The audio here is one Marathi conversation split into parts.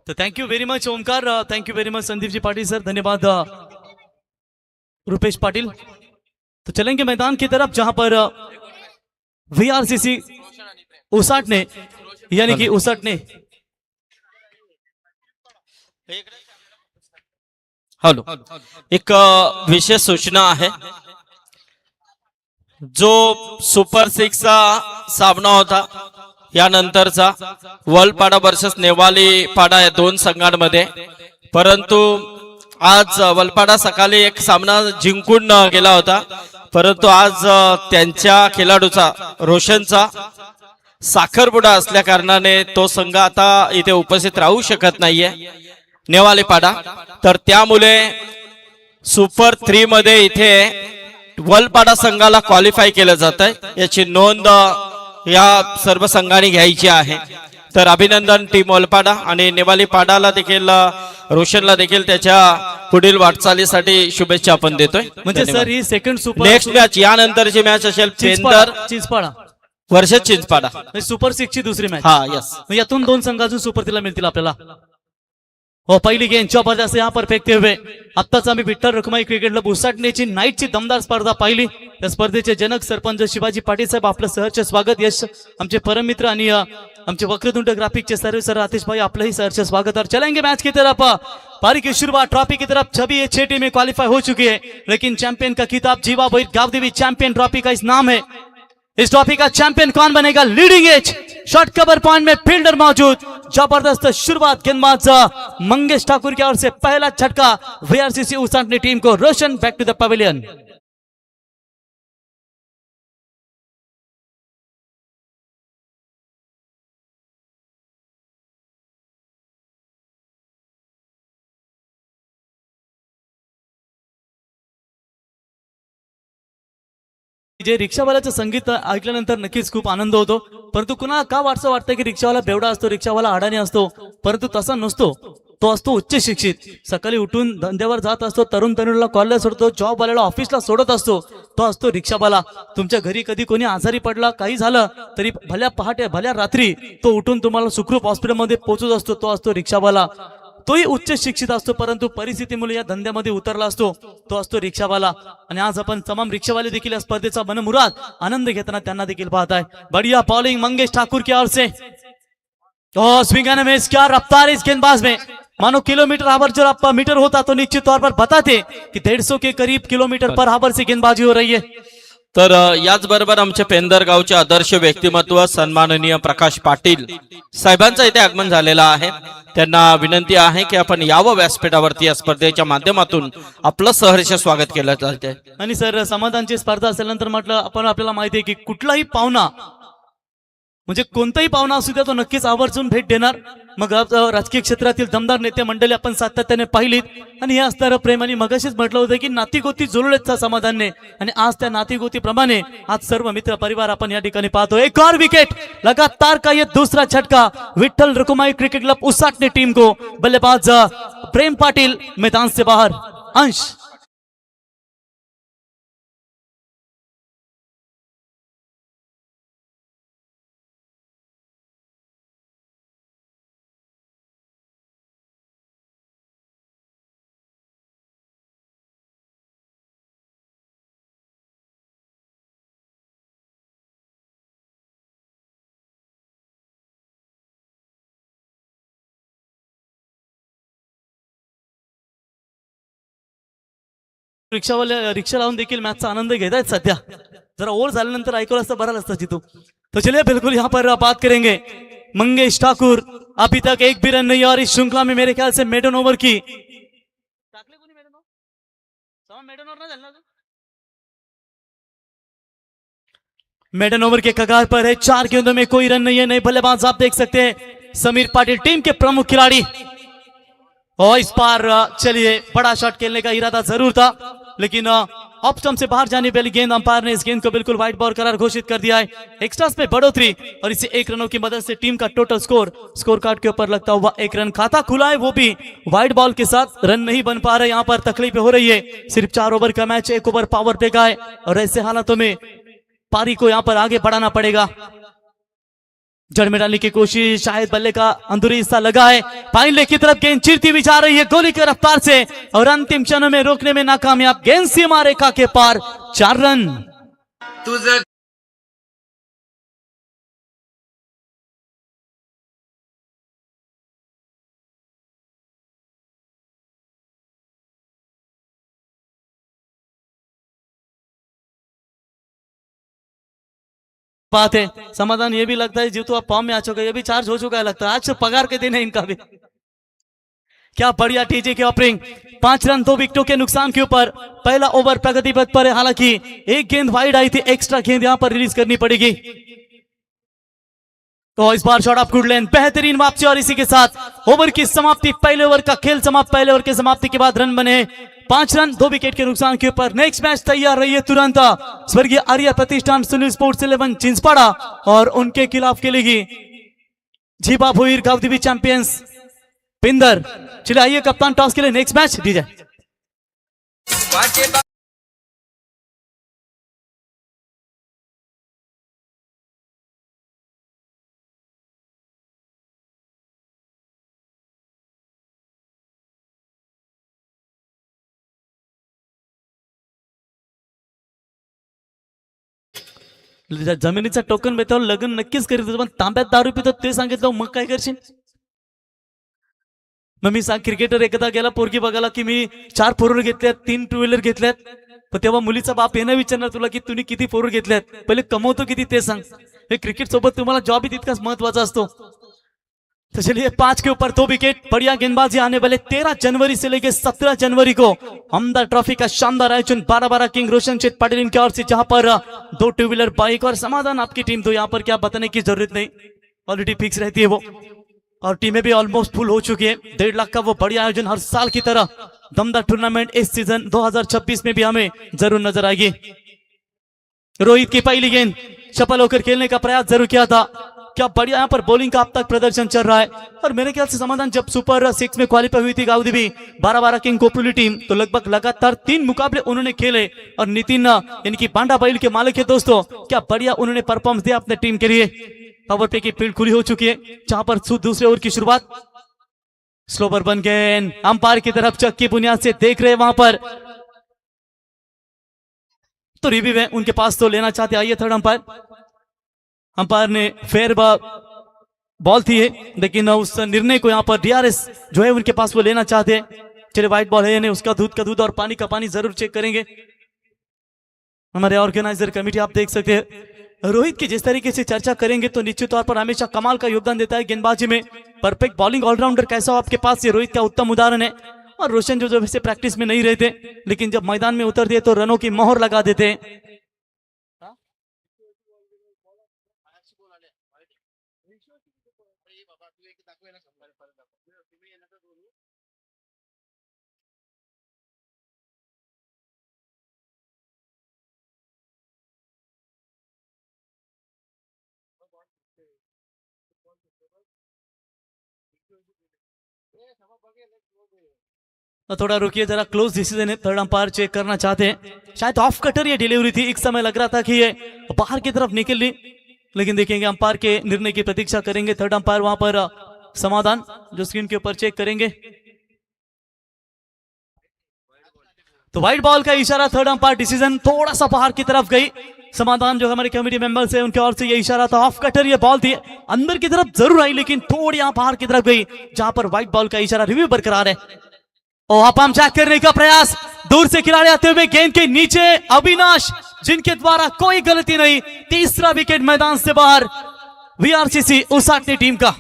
तो thank you very much Omkar, thank you very much Sandeep ji Patil sir, धन्यवाद रुपेश पाटिल। तो चलेंगे मैदान की तरफ जहां पर वीआरसीसी उसटने यानी कि उसटने हॅलो, एक विशेष सूचना आहे। जो सुपर 6 चा सामना होता यानंतरचा वलपाडा वर्सेस नेवाली पाडा या दोन संघांमध्ये, परंतु आज वलपाडा सकाळी एक सामना जिंकून गेला होता, परंतु आज त्यांच्या खेळाडूचा रोशनचा साखरपुडा असल्या कारणाने तो संघ आता इथे उपस्थित राहू शकत नाहीये नेवाली पाडा। तर त्यामुळे सुपर 3 मध्ये इथे वलपाडा संघाला क्वालिफाय केलं जात आहे, याची नोंद या सर्व संघांनी घ्यायची आहे। तर अभिनंदन टीम वलपाडा आणि नेवाली पाडाला देखील, रोशनला देखील त्याच्या पुढील वाटचालीसाठी शुभेच्छा आपण देतोय। म्हणजे सर ही सेकंड सुपर नेक्स्ट मॅच यानंतरची मॅच असेल पेंदर चिंचपाडा वर्सेस चिंचपाडा, सुपर 6 ची दुसरी मॅच। हा यस, यातून दोन संघ अजून सुपर 3 ला मिळतील आपल्याला। हो, पहिली गेंद जबरदस्त यहाँ पर फेकते हुए आत्ताच आम्ही विठ्ठल रखुमाई क्रिकेट क्लब उसटण्याची नाईटची दमदार स्पर्धा पाहिली। त्या स्पर्धेचे जनक सरपंच शिवाजी पाटील साहेब आपलं सहर्ष स्वागत। यश आमचे परममित्र आणि आमचे वक्रतुंड ग्राफिकचे सर्व सर आतिश भाई आपलं सहर्ष स्वागत। और चलेंगे मैच की तरफ, पारी की शुरुआत ट्रॉफी की तरफ। छवि 6 टीमें क्वालिफाई हो चुकी है, लेकिन चैंपियन का खिताब जीवा भाई गावदेवी चैंपियन ट्रॉफी का इस नाम है। इस ट्रॉफी का चैंपियन कौन बनेगा? Leading edge short cover point में फील्डर मौजूद। जबरदस्त शुरुआत गेंदबाज मंगेश ठाकुर की ओर से पहला झटका वीआरसीसी उसटने टीम को। Roshan back to the pavilion. जे रिक्षावाल्याचं संगीत ऐकल्यानंतर नक्कीच खूप आनंद होतो, परंतु कुणाला का वाटतं की रिक्षावाला बेवडा असतो, रिक्षावाला अडाणी असतो, परंतु तसा नसतो। तो असतो उच्च शिक्षित, सकाळी उठून धंद्यावर जात असतो, तरुण तरुणीला कॉलेजला सोडतो, जॉब वाल्याला ऑफिसला सोडत असतो, तो असतो रिक्षावाला। तुमच्या घरी कधी कोणी आजारी पडला, काही झालं तरी भल्या पहाटे भल्या रात्री तो उठून तुम्हाला सुखरूप हॉस्पिटलमध्ये पोहोचत असतो, तो असतो रिक्षावाला। तोही उच्च शिक्षित असतो, परंतु परिस्थितीमुळे या धंद्यामध्ये उतरला असतो, तो असतो रिक्षावाला। आणि आज आपण तमाम रिक्षावाले देखील या स्पर्धेचा मनमुराद आनंद घेताना त्यांना देखील पाहताय। बढ़िया बॉलिंग मंगेश ठाकुर की ओर से। स्विंग एंड मिस, क्या रफ्तार इस गेंदबाज में, मानो किलोमीटर आवर जो आपका मीटर होता तो निश्चित तौर पर बताते कि 150 के करीब किलोमीटर पर आवर से गेंदबाजी हो रही है। तर याचबरोबर आमचे पेंदर गावचे आदर्श व्यक्तिमत्व सन्माननीय प्रकाश पाटील साहेबांचं इथे आगमन झालेलं आहे। त्यांना विनंती आहे की आपण यावं व्यासपीठावरती, या स्पर्धेच्या माध्यमातून आपलं सहर्ष स्वागत केलं जाते। आणि सर, समाधानची स्पर्धा असल्यानंतर म्हटलं आपण, आपल्याला माहिती आहे की कुठलाही पाहुणा म्हणजे कोणताही पाहुणा असू द्या तो नक्कीच आवर्जून भेट देणार। मग राजकीय क्षेत्रातील दमदार नेते मंडळी आपण सातत्याने पाहिलीत, आणि हे असणारं प्रेम, आणि मगाशीच म्हटलं होतं की नातीगोती जुळलेत समाधानने, आणि आज त्या नातीगोतीप्रमाणे आज सर्व मित्र परिवार आपण या ठिकाणी पाहतो। एक और विकेट, लगातार का ये दूसरा झटका विठ्ठल रखुमाई क्रिकेट क्लब उसटने टीम को। बल्लेबाज प्रेम पाटिल मैदान से बाहर। अंश रिक्षा लावून देखील मैचचा आनंद घेत आहेत सध्या। जरा ओव्हर झाल्यानंतर ऐकलं असतं बरं असतं जितू। तो चलिए बिल्कुल यहाँ पर बात करेंगे मंगेश ठाकुर। अभी तक एक भी रन नहीं, और इस श्रृंखला में मेरे ख्याल से मेडन ओवर की मेडन ओवर के कगार पर है। 4 गेंदों में कोई रन नहीं है। नए बल्लेबाज आप देख सकते हैं समीर पाटिल, टीम के प्रमुख खिलाड़ी। और इस बार चलिए बड़ा शॉट खेलने का इरादा जरूर था, लेकिन ऑफ स्टंप से बाहर जाने वाली गेंद, अंपायर ने इस गेंद को बिल्कुल वाइड बॉल करार घोषित कर दिया है। एक्स्ट्रास में बढ़ोतरी, और इसे 1 रनों की मदद से टीम का टोटल स्कोर कार्ड के ऊपर लगता हुआ 1 रन खाता खुला है, वो भी वाइड बॉल के साथ। रन नहीं बन पा रहे, यहाँ पर तकलीफ हो रही है। सिर्फ 4 ओवर का मैच, 1 ओवर पावर प्ले का है, और ऐसे हालातों में पारी को यहाँ पर आगे बढ़ाना पड़ेगा। जड़ में डालने की कोशिश, शायद बल्ले का अंदरूनी हिस्सा लगा है, फाइनल की तरफ गेंद चिरती हुई जा रही है गोली की रफ्तार से और अंतिम क्षणों में रोकने में नाकामयाब। गेंद सीमा रेखा के पार, 4 रन। तुझं बात है समाधान, ये भी लगता है जीतू आप फॉर्म में आ चुका है, ये भी चार्ज हो चुका है लगता है, आज से पगार के दिन है इनका भी। क्या बढ़िया टीजे की ओपनिंग, 5 रन 2 विकेटों के नुकसान के ऊपर पहला ओवर प्रगति पथ पर है। हालांकि एक गेंद वाइड आई थी, एक्स्ट्रा गेंद यहां पर रिलीज करनी पड़ेगी। तो इस बार शॉट ऑफ गुड लेंथ, बेहतरीन वापसी और इसी के साथ ओवर की समाप्ति, पहले ओवर का खेल समाप्त। पहले ओवर की समाप्ति के बाद रन बने 5 रन 2 विकेट के नुकसान के ऊपर। नेक्स्ट मैच तैयार रही है तुरंत स्वर्गीय आर्य प्रतिष्ठान सुनील स्पोर्ट्स 11 चिंचपाड़ा और उनके खिलाफ खेलेगी झीबा भुईर गावदेवी चैंपियंस पिंदर। चलिए आइए कप्तान टॉस के लिए नेक्स्ट मैच दीजिए। वाचे जमिनीचा टोकन बेतावर लग्न नक्कीच करीत होतो, पण तांब्यात दारू पितो ते सांगितलं मग काय करशील? मग मी सांग क्रिकेटर एकदा गेला पोरगी बघायला की मी 4 फोर घेतल्यात, 3 टू व्हीलर घेतल्यात, पण तेव्हा मुलीचा बाप येणं विचारणार तुला की तुम्ही किती फोर घेतल्यात, पहिले कमवतो किती ते सांग। हे क्रिकेट सोबत तुम्हाला जॉब ही तितकाच महत्वाचा असतो। तो चलिए 5 के ऊपर 2 विकेट, बढ़िया गेंदबाजी आने वाले 13 जनवरी से लेकर 17 जनवरी को हमदर्द ट्रॉफी का शानदार आयोजन 12-12 किंग रोशन चेत पाटिल इनकी ओर से, जहां पर 2 टू व्हीलर बाइक और समाधान आपकी टीम, तो यहाँ पर क्या बताने की जरूरत नहीं, ऑलरेडी फिक्स रहती है वो, और टीमें भी ऑलमोस्ट फुल हो चुकी है। 1.5 लाख का वो बढ़िया आयोजन हर साल की तरह दमदार टूर्नामेंट इस सीजन 2026 में भी हमें जरूर नजर आएगी। रोहित की पहली गेंद सफल होकर खेलने का प्रयास जरूर किया था, क्या बढ़िया यहाँ पर बॉलिंग का अब तक प्रदर्शन चल रहा है। और मेरे ख्याल से समाधान जब सुपर 6 में क्वालिफाई हुई थी गावदेवी 12-12 किंग कोपरुली टीम, तो लगभग लगातार 3 मुकाबले उन्होंने खेले और नितिन इनकी बांडा बैल के मालिक है दोस्तों, क्या बढ़िया उन्होंने परफॉर्मेंस दिया अपने टीम के लिए। पावर प्ले की फील्ड खुली हो चुकी है, जहां पर दूसरे ओवर की शुरुआत, स्लोवर बन गेंद अंपायर की तरफ चक की बुनियाद से देख रहे वहां पर, तो रिव्यू है उनके पास, तो लेना चाहते आइए थर्ड अंपायर। अंपायर ने फेयर बॉल थी है, लेकिन उस निर्णय को यहां पर डीआरएस जो है उनके पास वो लेना चाहते हैं। चलिए व्हाइट बॉल है या नहीं, उसका दूध का दूध और पानी का पानी जरूर चेक करेंगे हमारे ऑर्गेनाइजर कमेटी। आप देख सकते हैं रोहित की जिस तरीके से चर्चा करेंगे तो निश्चित तौर पर हमेशा कमाल का योगदान देता है गेंदबाजी में, परफेक्ट बॉलिंग ऑलराउंडर कैसा हो आपके पास, ये रोहित का उत्तम उदाहरण है। और रोशन जो वैसे प्रैक्टिस में नहीं रहते, लेकिन जब मैदान में उतर दिए तो रनों की मोहर लगा देते हैं। थोड़ा रुकिए जरा, क्लोज डिसीजन है, थर्ड अंपायर चेक करना चाहते हैं। शायद ऑफ कटर ये डिलीवरी थी, एक समय लग रहा था कि ये बाहर की तरफ निकल ली, लेकिन देखेंगे अंपायर के निर्णय की प्रतीक्षा करेंगे। थर्ड अंपायर वहां पर समाधान जो स्क्रीन के ऊपर चेक करेंगे, तो व्हाइट बॉल का इशारा, थर्ड अंपायर डिसीजन थोड़ा सा बाहर की तरफ गई। समाधान जो हमारे कमेटी मेंबर्स है उनकी ओर से ये इशारा था, ऑफ कटर ये बॉल थी, अंदर की तरफ जरूर आई लेकिन थोड़ी यहां बाहर की तरफ गई, जहां पर व्हाइट बॉल का इशारा, रिव्यू बरकरार है। और आप हम चेक करने का प्रयास, दूर से खिलाड़ी आते हुए गेंद के नीचे, अविनाश जिनके द्वारा कोई गलती नहीं, तीसरा विकेट मैदान से बाहर वीआरसीसी उसाटने टीम का।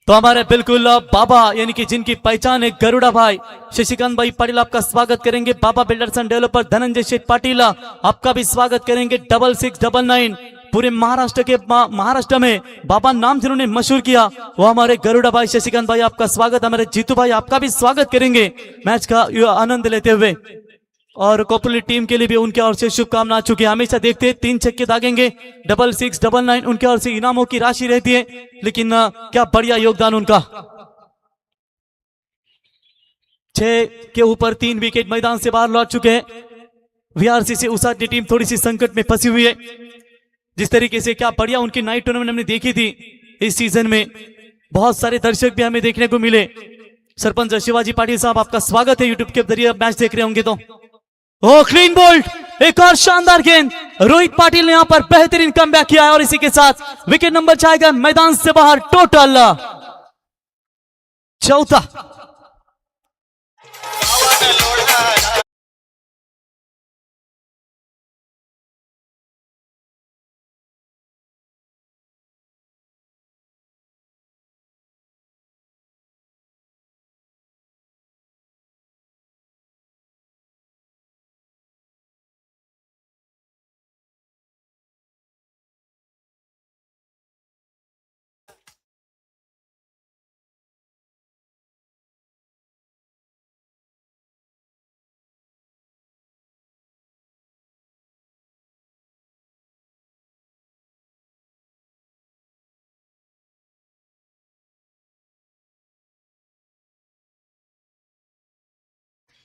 तो हमारे बिल्कुल बाबा यानी कि जिनकी पहचान है गरुड़ा भाई शशिकांत भाई पाटिल, आपका स्वागत करेंगे। बाबा बिल्डर्स एंड डेवलपर धनंजय शेठ पाटिल आपका भी स्वागत करेंगे। 6699 पूरे महाराष्ट्र में बाबा नाम जिन्होंने मशहूर किया, वो हमारे गरुड़ा भाई, शशिकांत भाई आपका स्वागत, हमारे जीतू भाई आपका भी स्वागत करेंगे मैच का आनंद लेते हुए। और कोपली टीम के लिए भी उनके ओर से शुभकामना आ चुकी है। हमेशा देखते हैं 3 छक्के दागेंगे, 66 99 उनके ओर से इनामों की राशि रहती है, लेकिन क्या बढ़िया योगदान उनका। 6 के ऊपर 3 विकेट मैदान से बाहर लौट चुके हैं। वीआरसीसी उसाटने टीम थोड़ी सी संकट में फंसी हुई है। जिस तरीके से क्या बढ़िया उनकी नाइट टूर्नामेंट हमने देखी थी इस सीजन में, बहुत सारे दर्शक भी हमें देखने को मिले। सरपंच शिवाजी पाटिल साहब आपका स्वागत है, यूट्यूब के जरिए मैच देख रहे होंगे तो। ओ क्लीन बोल्ड, एक और शानदार गेंद, रोहित पाटिल ने यहां पर बेहतरीन कमबैक किया है और इसी के साथ विकेट नंबर जाएगा मैदान से बाहर, टोटल 4था।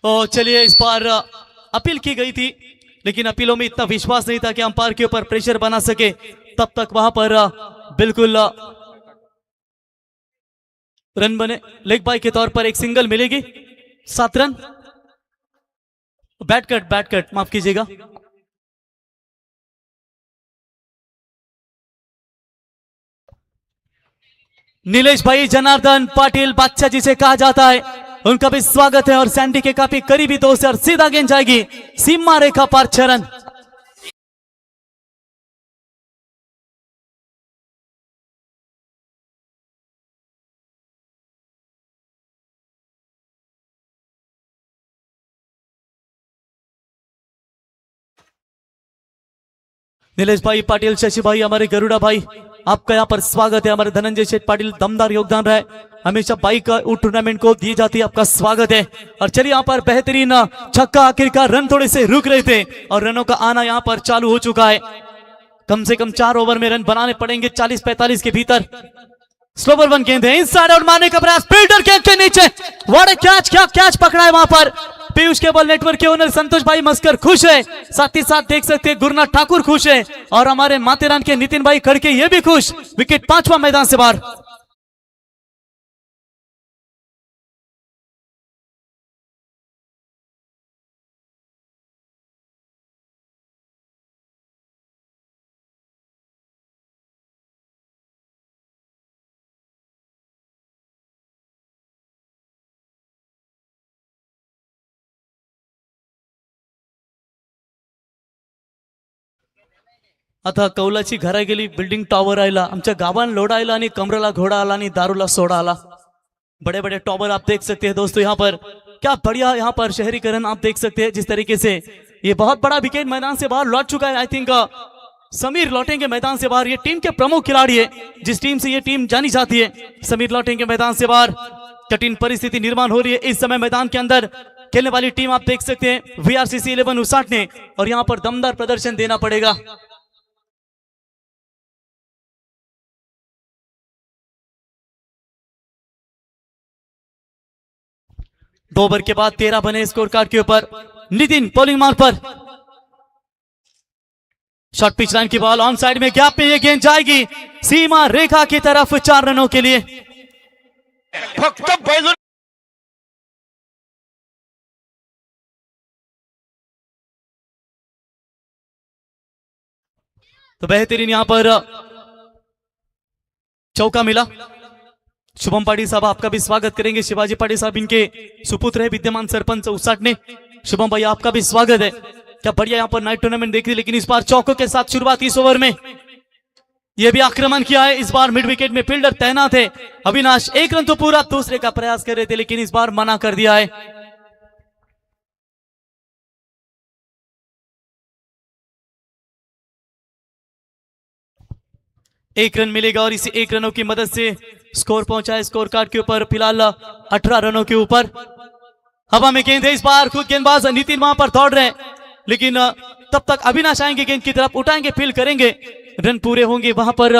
तो चलिए, इस बार अपील की गई थी, लेकिन अपीलों में इतना विश्वास नहीं था कि अंपायर के ऊपर प्रेशर बना सके। तब तक वहां पर बिल्कुल रन बने। लेग बाय के तौर पर एक सिंगल मिलेगी, 7 रन। बैट कट माफ कीजिएगा। नीलेश भाई जनार्दन पाटिल बादशाह जिसे कहा जाता है, उनका भी स्वागत है। और सैंडी के काफी करीबी दोस्त और सीधा गेंद जाएगी सीमा रेखा पार, 6 रन। नीलेश भाई पाटिल, शशि भाई, हमारे गरुड़ा भाई आपका यहाँ पर स्वागत है। हमारे धनंजय शेठ पाटिल दमदार योगदान रहा है, हमेशा बाइक टूर्नामेंट को दी जाती है, आपका स्वागत है। और चलिए यहाँ पर बेहतरीन छक्का, आखिरकार रन थोड़े से रुक रहे थे और रनों का आना यहाँ पर चालू हो चुका है। कम से कम 4 ओवर में रन बनाने पड़ेंगे 40-45 के भीतर। स्लोवर वन गेंद है, इनसाइड आउट मारने का प्रयास, फील्डर के नीचे, बड़े कैच, क्या कैच पकड़ा है वहां पर। पीयूष केबल नेटवर्क के ओनर संतोष भाई मस्कर खुश है, साथ ही साथ देख सकते हैं गुरुनाथ ठाकुर खुश है और हमारे माथेरान के नितिन भाई खड़के ये भी खुश। विकेट 5वां मैदान से बाहर। आता कौलाची घरा गेली, बिल्डिंग टॉवर आयला, आमच्या गावान लोड आयला आणि कमरेला घोडा आला आणि दारूला सोडा आला। बड़े बड़े टॉवर आप देख सकते हैं दोस्तों, यहाँ पर क्या बढ़िया यहाँ पर शहरीकरण आप देख सकते हैं। जिस तरीके से ये बहुत बड़ा विकेट मैदान से बाहर लौट चुका है। आई थिंक समीर लौटेंगे मैदान से बाहर, ये टीम के प्रमुख खिलाड़ी है, जिस टीम से ये टीम जानी जाती है। समीर लौटेंगे मैदान से बाहर। कठिन परिस्थिति निर्माण हो रही है इस समय मैदान के अंदर। खेलने वाली टीम आप देख सकते हैं वीआरसीसी 11 उसाटने, और यहाँ पर दमदार प्रदर्शन देना पड़ेगा। 2 ओवर के बाद 13 बने स्कोर कार्ड के ऊपर। नितिन बॉलिंग मार्क पर, शॉर्ट पिच लाइन की बॉल, ऑन साइड में गैप में ये गेंद जाएगी सीमा रेखा की तरफ, 4 रनों के लिए। तो बेहतरीन यहां पर चौका मिला। शुभम पाटिल साहब आपका भी स्वागत करेंगे। शिवाजी पाटिल साहब इनके सुपुत्र है, विद्यमान सरपंच उसाटने। शुभम भाई आपका भी स्वागत है। क्या बढ़िया यहाँ पर नाइट टूर्नामेंट देखी, लेकिन इस बार चौकों के साथ शुरुआत इस ओवर में। यह भी आक्रमण किया है, इस बार मिड विकेट में फील्डर तैनात है अविनाश। 1 रन तो पूरा, दूसरे का प्रयास कर रहे थे, लेकिन इस बार मना कर दिया है। एक रन मिलेगा और इसी एक रनों की मदद से स्कोर पहुंचा है स्कोर कार्ड के ऊपर फिलहाल 18 रनों के ऊपर। हवा में गेंद है इस बार, खुद गेंदबाज नितिन वहां पर दौड़ रहे हैं, लेकिन तब तक अविनाश आएंगे गेंद की तरफ, उठाएंगे, फील्ड करेंगे, रन पूरे होंगे वहां पर।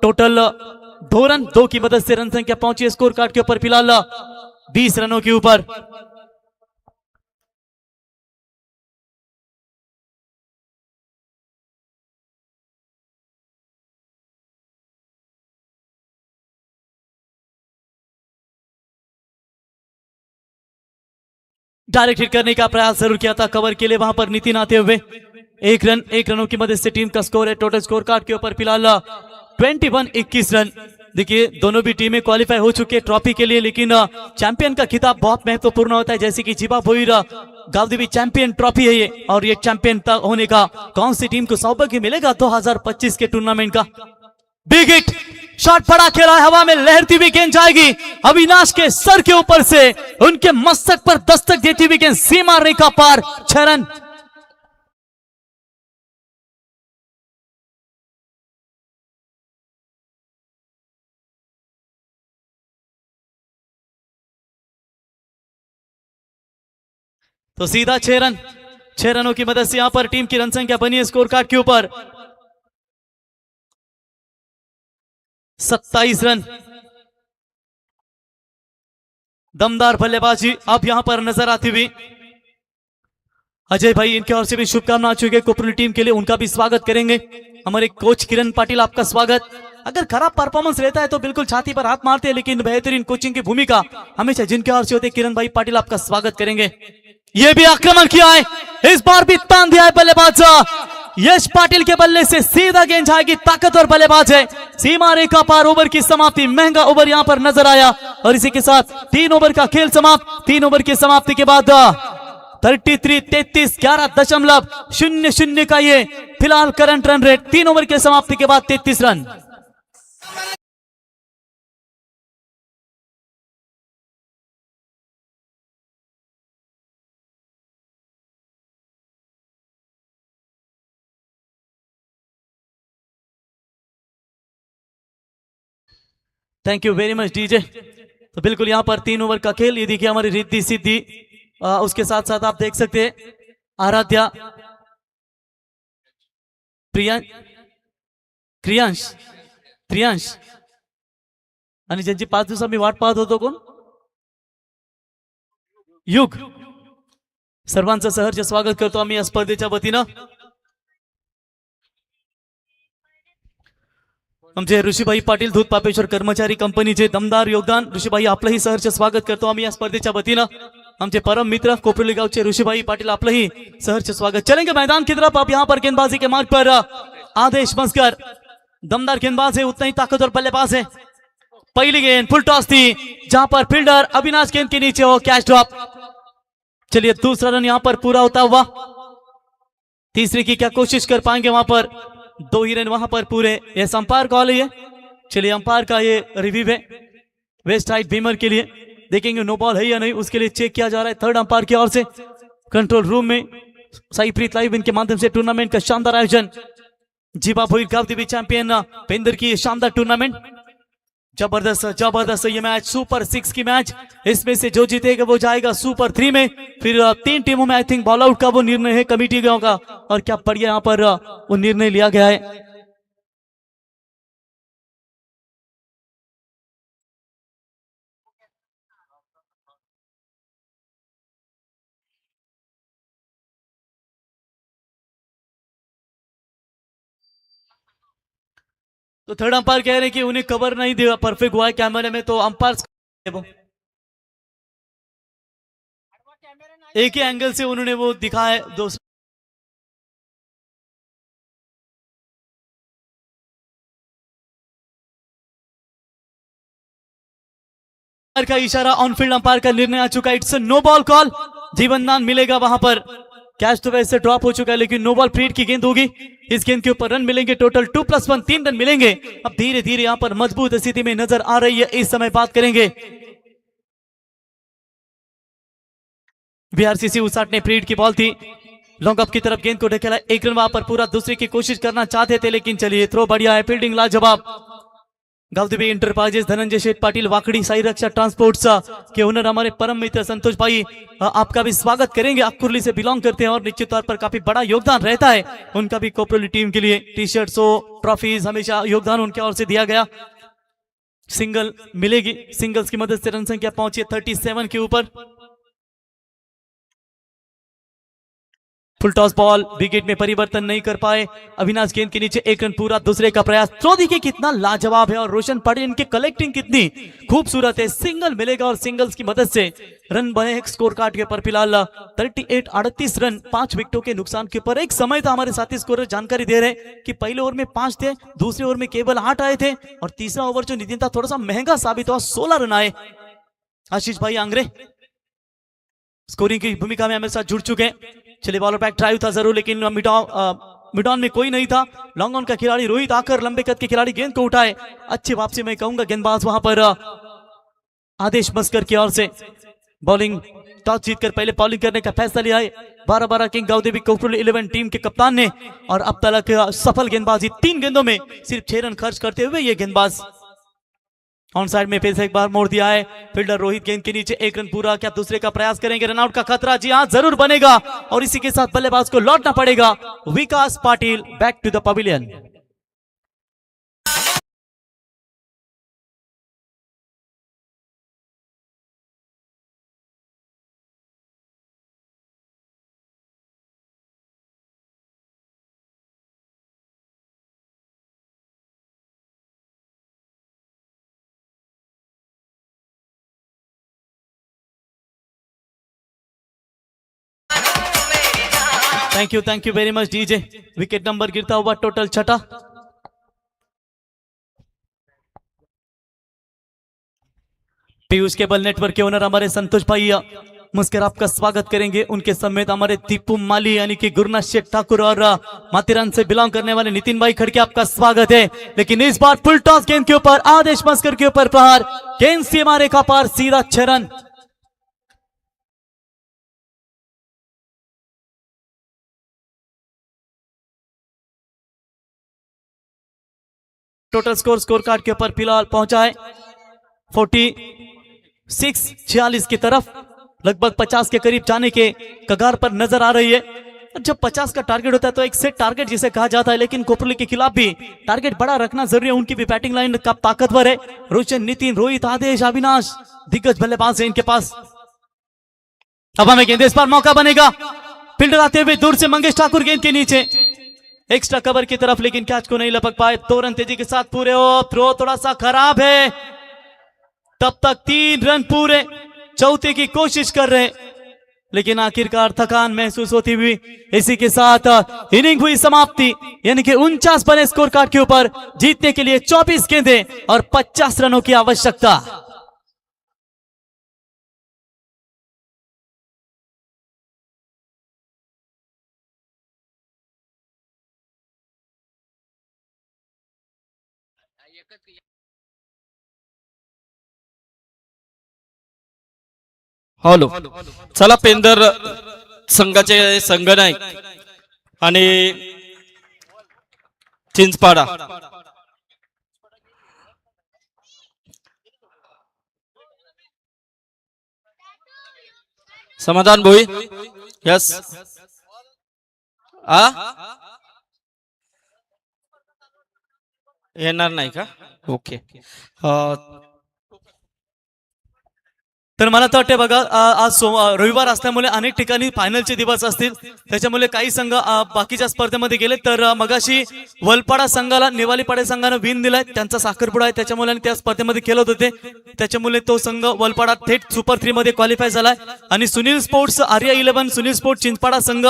टोटल 2 रन, 2 की मदद से रन संख्या पहुंची है स्कोर कार्ड के ऊपर फिलहाल 20 रनों के ऊपर। डायरेक्ट हिट करने का प्रयास जरूर किया था कवर के लिए वहां पर नितिन आते हुए। एक रनों की मदद से टीम का स्कोर है टोटल स्कोर कार्ड के ऊपर फिलहाल 21 रन। देखिए दोनों भी टीमें क्वालिफाई हो चुके हैं ट्रॉफी के लिए, लेकिन चैंपियन का खिताब बहुत महत्वपूर्ण होता है, जैसे कि जिबा भोईर गावदेवी चैंपियन ट्रॉफी है ये, और ये चैंपियन होने का कौन सी टीम को सौभाग्य मिलेगा 2025 के टूर्नामेंट का। बिग हिट शॉट पड़ा खेला है, हवा में लहरती हुई गेंद जाएगी अविनाश के सर के ऊपर से, उनके मस्तक पर दस्तक देती हुई गेंद सीमा रेखा पार, 6 रन। तो सीधा 6 रन, 6 रनों की मदद से यहां पर टीम की रन संख्या बनी है स्कोर कार्ड के ऊपर 27 रन। दमदार बल्लेबाजी अब यहां पर नजर आती हुई। अजय भाई इनकी ओर से भी शुभकामनाएं चुके कोपरली टीम के लिए, उनका भी स्वागत करेंगे। हमारे कोच किरण पाटिल आपका स्वागत। अगर खराब परफॉर्मेंस रहता है तो बिल्कुल छाती पर हाथ मारते हैं, लेकिन बेहतरीन कोचिंग की भूमिका हमेशा जिनके ओर से होते किरण भाई पाटिल आपका स्वागत करेंगे। ये भी आक्रमण किया है, इस बार भी तान दिया है बल्लेबाज यश पाटिल के बल्ले से सीधा गेंद जाएगी, ताकतवर बल्लेबाज है, सीमा रेखा पार। ओवर की समाप्ति, महंगा ओवर यहां पर नजर आया और इसी के साथ 3 ओवर का खेल समाप्त। 3 ओवर की समाप्ति के बाद 33 का ये फिलहाल करंट रन रेट, 3 ओवर के समाप्ति के बाद 33 run. Thank you very much DJ. तो बिल्कुल यहां पर 3 ओवर का खेल, ये देखिए हमारी रिद्धि सिद्धि, उसके साथ साथ आप देख सकते हैं आराध्या, क्रियांश आणि ज्यांची 5 दिवस मी वाट पाहत होतो कोण, युग, सर्वांचं सहर्ष स्वागत करतो आम्ही या स्पर्धेच्या वतीनं। आमचे ऋषीभाई पाटील दूध पापेश्वर कर्मचारी कंपनीचे दमदार योगदान, ऋषीभाई आपलंही सहर्ष स्वागत करतो आम्ही या स्पर्धेच्या वतीनं। आमचे परम मित्र कोपरली गावचे ऋषीभाई पाटील आपलंही सहर्ष स्वागत। चलेंगे मैदान की तरफ। अब यहाँ पर गेंदबाजी के मार्ग पर आदेश मस्कर, दमदार गेंदबाज है, उतना ही ताकतवर बल्लेबाज है। पहली गेंद फुल टॉस थी, जहां पर फील्डर अविनाश गेंद के नीचे हो, कैच ड्रॉप। चलिए दूसरा रन यहां पर पूरा होता हुआ, तीसरे की क्या कोशिश कर पाएंगे वहां पर, 2 ही रन वहां पर पूरे। ये अंपायर कॉल है, चलिए अंपायर का ये रिव्यू है वेस्ट साइड बीमर के लिए, देखेंगे नो बॉल है या नहीं, उसके लिए चेक किया जा रहा है थर्ड अंपायर की ओर से कंट्रोल रूम में। साईप्रीत लाइव इनके माध्यम से टूर्नामेंट का शानदार आयोजन, जिबा भोईर गावदेवी चैंपियन पेंदर की शानदार टूर्नामेंट, जबरदस्त ये मैच, सुपर 6 की मैच। इसमें से जो जीतेगा वो जाएगा सुपर 3 में। फिर 3 टीमों में आई थिंक बॉल आउट का वो निर्णय है कमेटी का, और क्या बढ़िया यहाँ पर वो निर्णय लिया गया है। तो थर्ड अंपायर कह रहे हैं कि उन्हें कवर नहीं दिया परफेक्ट हुआ है कैमरे में, तो अंपायर एक ही एंगल से उन्होंने वो दिखाया है। दोस्तों का इशारा, ऑन फील्ड अंपायर का निर्णय आ चुका है, इट्स नो बॉल कॉल, जीवन दान मिलेगा वहां पर। कैच तो वैसे ड्रॉप हो चुका है, लेकिन नो बॉल फ्री हिट की गेंद होगी, इस गेंद के ऊपर रन मिलेंगे टोटल 2+1, 3 रन मिलेंगे। अब धीरे धीरे यहां पर मजबूत स्थिति में नजर आ रही है। इस समय बात करेंगे बीआरसीसी 59 ने फ्री हिट की बॉल थी, लॉन्ग अप की तरफ गेंद को ढकेला, एक रन वहां पर पूरा, दूसरे की कोशिश करना चाहते थे लेकिन चलिए थ्रो बढ़िया है, फील्डिंग लाजवाब। गावदेवी इंटरप्राइजेस, धनंजय शेठ पाटिल वाकड़ी, साई रक्षा ट्रांसपोर्ट्स के ओनर हमारे परम मित्र संतोष भाई, आपका भी स्वागत करेंगे। आप कुर्ली से बिलोंग करते हैं और निश्चित तौर पर काफी बड़ा योगदान रहता है उनका भी कोपरोली टीम के लिए। टी शर्ट्स हो, ट्रॉफीज, हमेशा योगदान उनके ओर से दिया गया। सिंगल मिलेगी, सिंगल्स की मदद से रन संख्या पहुंची है 37 के ऊपर। फुल टॉस बॉल, विकेट में परिवर्तन नहीं कर पाए अविनाश, गेंद के नीचे एक रन पूरा, दूसरे का प्रयास। थ्रो देखिए कितना लाजवाब है और रोशन पाटिल, इनकी कलेक्टिंग कितनी खूबसूरत है। सिंगल मिलेगा और सिंगल्स की मदद से रन बने स्कोर कार्ड के पर फिलहाल 38 रन 5 विकेटों के नुकसान के ऊपर। एक समय था हमारे साथी स्कोरर जानकारी दे रहे कि पहले ओवर में 5 थे, दूसरे ओवर में केवल 8 आए थे और तीसरा ओवर जो नितिन था थोड़ा सा महंगा साबित हुआ, 16 रन आए। आशीष भाई आंग्रे स्कोरिंग की भूमिका में हमारे साथ जुड़ चुके हैं। चलिए बॉलर बैक ड्राइव था जरूर लेकिन मिड ऑन में कोई नहीं था। लॉन्ग ऑन का खिलाड़ी रोहित आकर लंबे कद के खिलाड़ी गेंद को उठाए, अच्छी वापसी मैं कहूंगा गेंदबाज वहां पर आदेश मस्कर की ओर से। बॉलिंग टॉस जीतकर पहले बॉलिंग करने का फैसला लिया है 12 किंग गावदेवी कोपरोली 11 टीम के कप्तान ने और अब तक सफल गेंदबाजी 3 गेंदों में सिर्फ 6 रन खर्च करते हुए ये गेंदबाज। ऑन साइड में फिर से एक बार मोड़ दिया है फील्डर रोहित, गेंद के नीचे एक रन पूरा, क्या दूसरे का प्रयास करेंगे? रनआउट का खतरा जी हां जरूर बनेगा और इसी के साथ बल्लेबाज को लौटना पड़ेगा। Vikas Patil back to the pavilion. Thank you very much DJ. Wicket number गिरता हुआ टोटल 6। पीयूष केबल नेटवर्क के ओनर हमारे संतोष भाई मुस्कर आपका स्वागत करेंगे। उनके समेत हमारे दीपू माली यानी कि गुरुनाथ शेठ ठाकुर और माथेरान से बिलोंग करने वाले नितिन भाई खड़के आपका स्वागत है। लेकिन इस बार फुल टॉस गेंद के ऊपर आदेश मस्कर के ऊपर प्रहार, गेंद सीमा रेखा पार, सीधा 6 रन। टोटल स्कोर कार्ड के ऊपर फिलहाल पहुंचा है 46 की तरफ, लगभग 50 के करीब जाने के कगार पर नजर आ रही है। जब 50 का टारगेट होता है तो एक सेट टारगेट जिसे कहा जाता है, लेकिन कोपरोली के खिलाफ भी टारगेट बड़ा रखना जरूरी है। उनकी भी बैटिंग लाइन का ताकतवर है। रोशन, नितिन, रोहित, आदेश, अविनाश दिग्गज बल्लेबाज है इनके पास। अब हमें गेंद, इस बार मौका बनेगा। फील्डर आते हुए दूर से मंगेश ठाकुर, गेंद के नीचे एक्स्ट्रा कवर की तरफ, लेकिन कैच को नहीं लपक पाए। 2 रन तेजी के साथ पूरे हो। थ्रो थोड़ा सा खराब है, तब तक 3 रन पूरे, चौथे की कोशिश कर रहे लेकिन आखिरकार थकान महसूस होती हुई इसी के साथ इनिंग हुई समाप्ति। यानी कि 49 बने स्कोर कार्ड के ऊपर। जीतने के लिए 24 गेंदें और 50 रनों की आवश्यकता। हॅलो, चला पेंदर संघाचे संघनायक आणि चिंचपाडा समाधान भोई, यस येणार नाही का? ओके. तर मला तर वाटते बघा आज रविवार असल्यामुळे अनेक ठिकाणी फायनलचे दिवस असतील, त्याच्यामुळे काही संघ बाकीच्या स्पर्धेमध्ये गेले. तर मगाशी वलपाडा संघाला नेवालीपाडा संघाने विन दिलाय, त्यांचा साखरपुडा आहे त्याच्यामुळे त्या स्पर्धेमध्ये खेळत होते, त्याच्यामुळे तो संघ वलपाडा थेट सुपर 3 मध्ये क्वालिफाय झालाय. आणि सुनील स्पोर्ट्स आर्या 11 सुनील स्पोर्ट्स चिंचपाडा संघ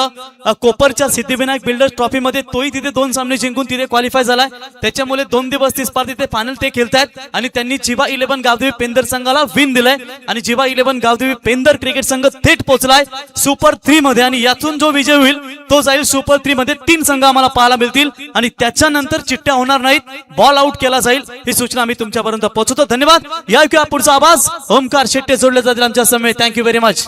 कोपरच्या सिद्धिविनायक बिल्डर्स ट्रॉफी मध्ये तोही तिथे 2 सामने जिंकून तिथे क्वालिफाय झालाय. त्याच्यामुळे 2 दिवस ती स्पर्धेत ते फायनल ते खेळतायत आणि त्यांनी चिवा 11 गावदेवी पेंदर संघाला विन दिलाय आणि चिवा 11 गावदेवी पेंदर क्रिकेट संघ थेट पोहोचलाय सुपर 3 मध्ये आणि यातून जो विजय होईल तो जाईल सुपर 3 मध्ये. 3 संघ आम्हाला पाहायला मिळतील आणि त्याच्यानंतर चिठ्ठ्या होणार नाहीत, बॉल आउट केला जाईल. ही सूचना आम्ही तुमच्यापर्यंत पोहोचवतो. धन्यवाद. या ऐकूया पुढचा आवाज. ओमकार शेट्टे जोडले जातील आमच्या समोर. Thank you very much.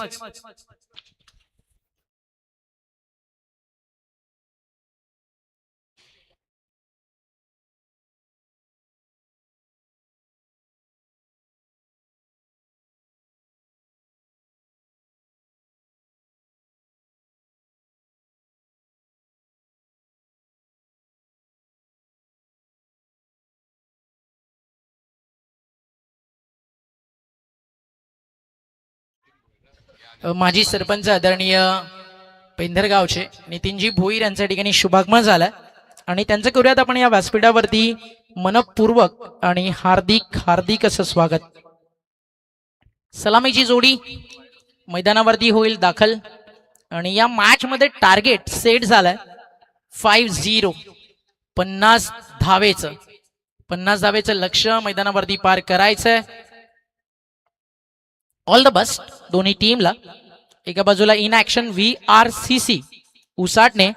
माजी सरपंच आदरणीय पेंधरगावचे नितीनजी भोईर यांच्या ठिकाणी शुभागमन झालं आणि त्यांचं करूयात आपण या व्यासपीठावरती मनपूर्वक आणि हार्दिक हार्दिक असं स्वागत. सलामीची जोडी मैदानावरती होईल दाखल आणि या मॅच मध्ये टार्गेट सेट झालंय 5-0 50 धावेचं लक्ष्य मैदानावरती पार करायचंय. ऑल द बेस्ट दोन्ही टीमला. एका बाजूला इन ऍक्शन VRCC उसाटणे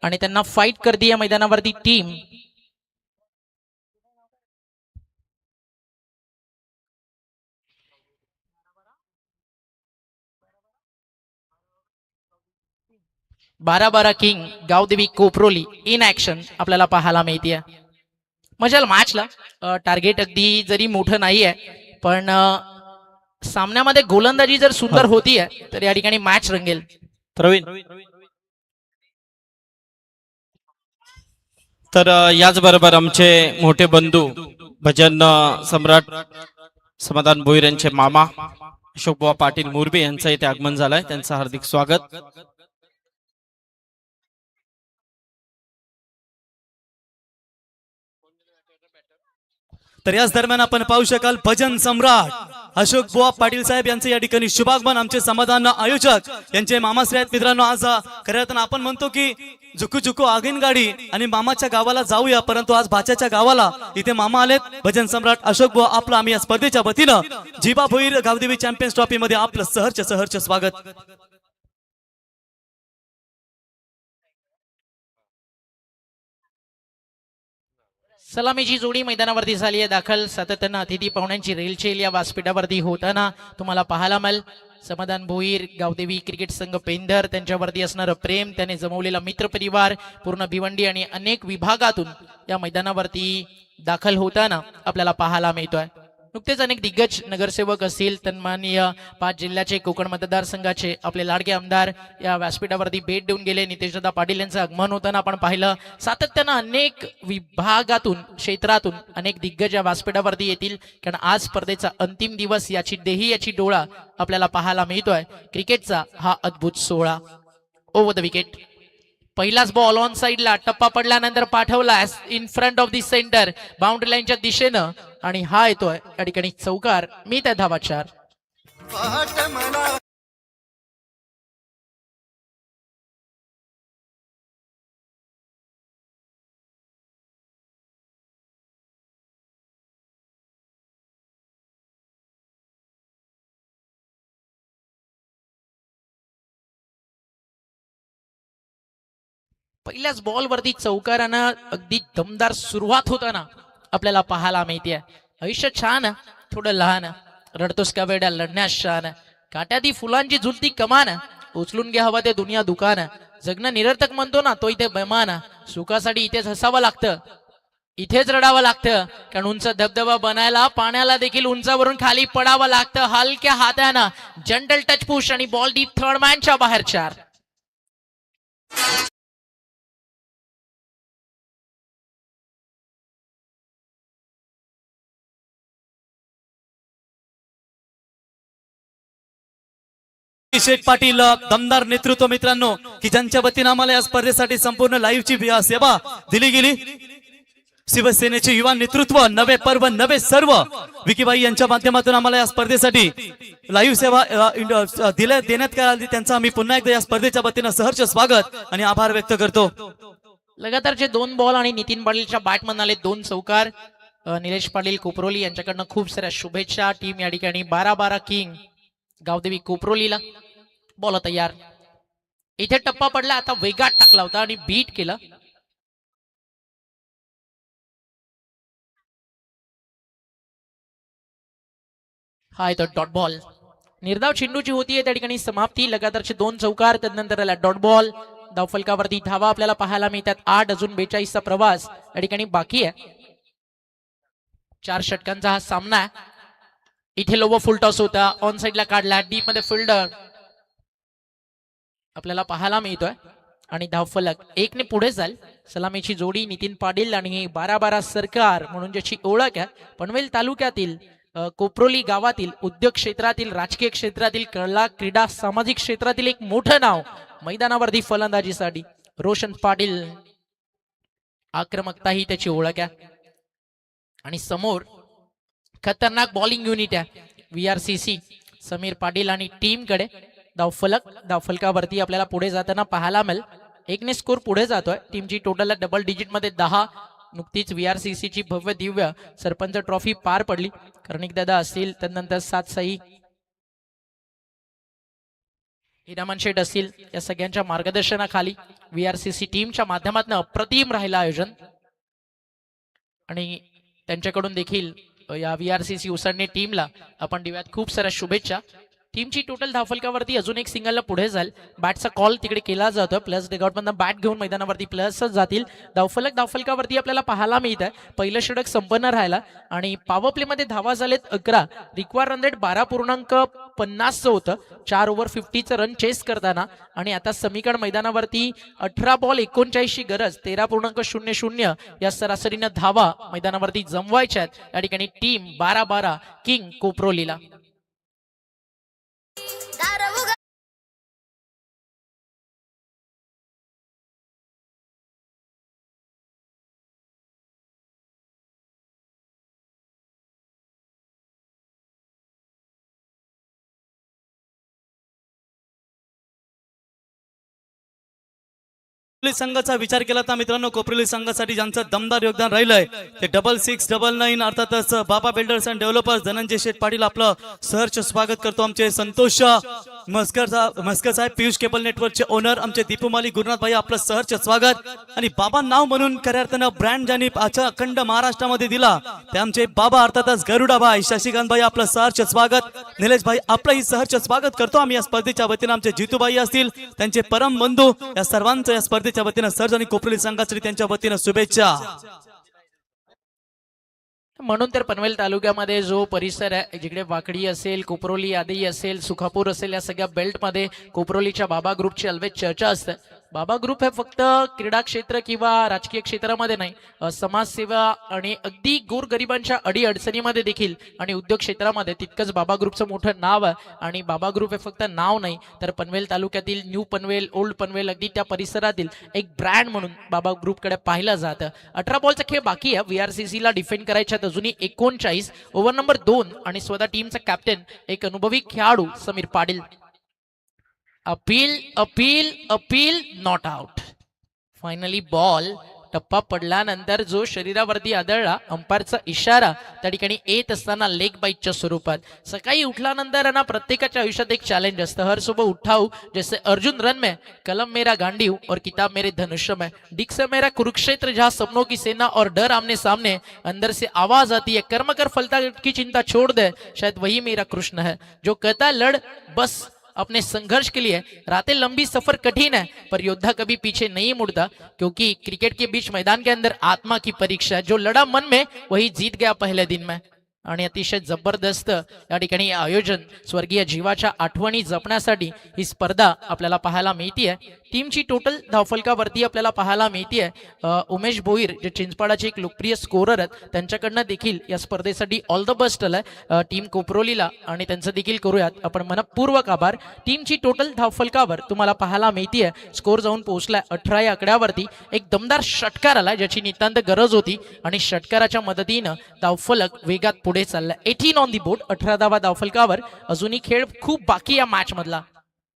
आणि त्यांना फाईट करते या मैदानावरती टीम बारा king Gavdevi Koproli in action आपल्याला पाहायला मिळते. मजाल मॅचला टार्गेट अगदी जरी मोठं नाहीये पण सामन्यामध्ये गोलंदाजी जर सुंदर होतीये तर या ठिकाणी मॅच रंगेल. प्रवीण. तर याचबरोबर आमचे मोठे बंधू भजन सम्राट समाधान भोईर यांचे मामा अशोकबुवा पाटील मुरबे यांचं इथे आगमन झालंय. त्यांचं हार्दिक स्वागत. तर याच दरम्यान आपण पाहू शकाल भजन सम्राट अशोक बुवा पाटील साहेब यांचे या ठिकाणी शुभागमन. आमचे समाधान आयोजक यांचे मामाश्री आहेत. मित्रांनो, आज खऱ्या अर्थानं आपण म्हणतो की झुकू झुकू आगीन गाडी आणि मामाच्या गावाला जाऊया, परंतु आज भाच्याच्या गावाला इथे मामा आलेत. भजन सम्राट अशोक बुवा आपलं आम्ही या स्पर्धेच्या वतीनं जिबा भोईर गावदेवी चॅम्पियन्स ट्रॉफी मध्ये आपलं सहर्ष स्वागत. सलामीची जोडी मैदानावरती झाली आहे दाखल. सातत्यानं अतिथी पाहुण्यांची रेलचेल या व्यासपीठावरती होताना तुम्हाला पाहायला मिळेल. समाधान भोईर गावदेवी क्रिकेट संघ पेंधर त्यांच्यावरती असणारं प्रेम, त्याने जमवलेला मित्रपरिवार, पूर्ण भिवंडी आणि अनेक विभागातून या मैदानावरती दाखल होताना आपल्याला पाहायला मिळतोय. नुकतेच अनेक दिग्गज नगरसेवक असतील, तन्माननीय 5 जिल्ह्याचे कोकण मतदारसंघाचे आपले लाडके आमदार या व्यासपीठावरती भेट देऊन गेले. नितेशदादा पाटील यांचं आगमन होताना आपण पाहिलं. सातत्यानं अनेक विभागातून क्षेत्रातून अनेक दिग्गज या व्यासपीठावरती येतील, कारण आज स्पर्धेचा अंतिम दिवस, याची देही याची डोळा आपल्याला पाहायला मिळतोय. क्रिकेटचा हा अद्भुत सोहळा. Over the wicket. पहिलाच बॉल ऑन साइडला टप्पा पडल्यानंतर पाठवला in front of the centre boundary लाईनच्या दिशेनं आणि हा येतोय या ठिकाणी चौकार. मी त्या धावा 4. पहिल्याच बॉल वरती चौकारानं अगदी दमदार सुरुवात होताना आपल्याला पाहायला मिळते. आयुष्य छान, थोडं लहान, रडतोस का वेड्या लढण्यास शान, काट्याती फुलांची झुलती कमान, उचलून घ्या हवा ते दुनिया दुकान, जगणं निरर्थक म्हणतो ना तो इथे बेमान, सुखासाठी इथेच हसावं लागतं, इथेच रडावं लागतं, कारण उंच धबधबा बनायला पाण्याला देखील उंचावरून खाली पडावं लागतं. हलक्या हातानं जंटल टच पुश आणि बॉल डीप थर्ड मॅनच्या बाहेर 4. शेठ पाटील दमदार नेतृत्व मित्रांनो, की ज्यांच्या वतीनं आम्हाला या स्पर्धेसाठी संपूर्ण लाईव्हची सेवा दिली गेली. शिवसेनेचे युवा नेतृत्व, नवे पर्व नवे सर्व, विकीबाई यांच्या माध्यमातून आम्हाला या स्पर्धेसाठी लाईव्ह सेवा देण्यात आली. त्यांचा आम्ही पुन्हा एकदा या स्पर्धेच्या वतीनं सहर्ष स्वागत आणि आभार व्यक्त करतो. लगातारचे 2 बॉल आणि नितीन पाटीलच्या बॅटमन आले 2 चौकार. निलेश पाटील कोपरोली यांच्याकडनं खूप साऱ्या शुभेच्छा. टीम या ठिकाणी 12 किंग गावदेवी कोपरोलीला. बॉल तयार. इथे टप्पा पडला, आता वेगात टाकला होता आणि बीट केलं. हा येतो डॉट बॉल. निर्धाव चेंडूची होतीये त्या ठिकाणी समाप्ती. लगातारचे 2 चौकार, त्यानंतर आला डॉट बॉल. धावफलकावरती धावा आपल्याला पाहायला मिळतात 8. अजून 42चा प्रवास या ठिकाणी बाकी आहे. 4 षटकांचा हा सामना आहे. इथे लोव फुल टॉस होता, ऑन साइडला काढला, डीप मध्ये फिल्डर आपल्याला पाहायला मिळतोय आणि धावफलक 1 ने पुढे जाईल. सलामीची जोडी नितीन पाटील आणि 12 सरकार म्हणून ज्याची ओळख आहे पनवेल तालुक्यातील कोपरोली गावातील उद्योग क्षेत्रातील, राजकीय क्षेत्रातील, कला क्रीडा सामाजिक क्षेत्रातील एक मोठं नाव मैदानावरती फलंदाजीसाठी रोशन पाटील. आक्रमकता ही त्याची ओळख आहे आणि समोर खतरनाक बॉलिंग युनिट आहे VRCC. समीर पाटील आणि टीम कडे धावफलकावरती आपल्याला पुढे जाताना पाहायला मिळेल. एकने स्कोर पुढे जातोय. टीमची टोटल डबल डिजिट मध्ये 10. नुकतीच VRCC ची भव्य दिव्य सरपंच ट्रॉफी पार पडली. कर्णिक दादा असतील, त्यानंतर 7 साई हिरामन शेठ असतील, या सगळ्यांच्या मार्गदर्शनाखाली VRCC टीमच्या माध्यमातून अप्रतिम राहिलं आयोजन आणि त्यांच्याकडून देखील या VRCC उसळणे टीमला आपण देऊयात खूप साऱ्या शुभेच्छा. टीमची टोटल धावफलकावरती अजून एक सिंगलला पुढे जाईल. बॅटचा कॉल तिकडे केला जातो. प्लस डेगआउट मधून बॅट घेऊन मैदानावरती प्लसच जातील. धावफलकावरती आपल्याला पाहायला मिळत आहे पहिलं षटक संपन्न राहिला आणि पॉवर प्ले मध्ये धावा झालेत 11. रिक्वायर रन रेट 12.50 होतं 4 ओव्हर 50चं रन चेस करताना. आणि आता समीकरण मैदानावरती 18 बॉल 39 ची गरज 13.00 या सरासरीनं धावा मैदानावरती जमवायच्या आहेत. या ठिकाणी टीम 12-12 किंग कोपरोलीला. कोपरोली संघाचा विचार केला तर मित्रांनो, कोपरोली संघासाठी ज्यांचं दमदार योगदान राहिलंय ते 6699 अर्थातच बाबा बिल्डर्स अँड डेव्हलपर्स धनंजय शेठ पाटील आपलं सहर्ष स्वागत करतो. आमचे संतोष मस्कर साहेब, पियुष केबल नेटवर्कचे ओनर आमचे दीपूमाली गुरुनाथ भाई आपलं सहर्ष स्वागत. आणि बाबा नाव म्हणून खऱ्या अर्थानं ब्रँड ज्यांनी अखंड महाराष्ट्रामध्ये दिला ते आमचे बाबा अर्थातच गरुडा भाई, शशिकांत भाई आपलं सहर्ष स्वागत. निलेश भाई आपलंही सहर्ष स्वागत करतो आम्ही. या स्पर्धेच्या वतीनं आमचे जितूबाई असतील, त्यांचे परम बंधू, या सर्वांचं या स्पर्धेच्या वतीनं सर्ज आणि कोपरोली संघासाठी त्यांच्या वतीनं शुभेच्छा. म्हणून तर पनवेल तालुक्यामध्ये जो परिसर आहे, जिकडे वाकडी असेल, कोपरोली आदी असेल, सुखापूर असेल, या सगळ्या बेल्टमध्ये कोपरोलीच्या बाबा ग्रुपची अल्वेज चर्चा असते. बाबा ग्रुप हे फक्त क्रीडा क्षेत्र किंवा राजकीय क्षेत्रामध्ये नाही, समाजसेवा आणि अगदी गोरगरिबांच्या अडीअडचणीमध्ये देखील आणि उद्योग क्षेत्रामध्ये तितकंच बाबा ग्रुपचं मोठं नाव आहे. आणि बाबा ग्रुप हे फक्त नाव नाही तर पनवेल तालुक्यातील न्यू पनवेल, ओल्ड पनवेल, अगदी त्या परिसरातील एक ब्रँड म्हणून बाबा ग्रुपकडे पाहिलं जातं. 18 बॉलचा खेळ बाकी आहे. VRCC ला डिफेंड करायच्यात अजूनही 39. ओव्हर नंबर 2 आणि स्वतः टीमचा कॅप्टन एक अनुभवी खेळाडू Sameer Patil. Appeal appeal appeal, not out. Finally ball टप्पा पडल्यानंतर जो शरीरावरती आदळला, अंपायरचा इशारा त्या ठिकाणी येत असताना लेग बाईटच्या स्वरूपात. सकाळी उठल्यानंतर ना प्रत्येकाच्या आयुष्यात एक चॅलेंज असतं. हर सुबह उठा हूं जैसे अर्जुन रन में, कलम मेरा गांडीव और किताब मेरे धनुष्य में, डिग से मेरा कुरुक्षेत्र जहाँ सपनों की सेना और डर आमने सामने, अंदर से आवाज आती है कर्म कर फलता की चिंता छोड़ दे, शायद वही मेरा कृष्ण है जो कहता है लड़ बस अपने संघर्ष के लिए. रातें लंबी, सफर कठिन है, पर योद्धा कभी पीछे नहीं मुड़ता, क्योंकि क्रिकेट के बीच मैदान के अंदर आत्मा की परीक्षा है. जो लड़ा मन में वही जीत गया पहले दिन में. आणि अतिशय जबरदस्त या ठिकाणी आयोजन स्वर्गीय जीवाच्या आठवणी जपण्यासाठी ही स्पर्धा आपल्याला पाहायला मिळते. टीमची टोटल धावफलकावरती आपल्याला पाहायला मिळते उमेश भोईर, जे चिंचपाडाचे एक लोकप्रिय स्कोरर आहेत, त्यांच्याकडनं देखील या स्पर्धेसाठी ऑल द बेस्ट आलाय टीम कोपरोलीला आणि त्यांचं देखील करूयात आपण मनपूर्वक आभार. टीमची टोटल धावफलकावर तुम्हाला पाहायला मिळते स्कोर जाऊन पोहोचलाय 18 या आकड्यावरती. एक दमदार षटकार आलाय ज्याची नितांत गरज होती आणि षटकाराच्या मदतीनं धावफलक वेगात पुढे चाललाय. 18 ऑन दी बोर्ड, 18 धावा धावफलकावर. अजूनही खेळ खूप बाकी या मॅच मधला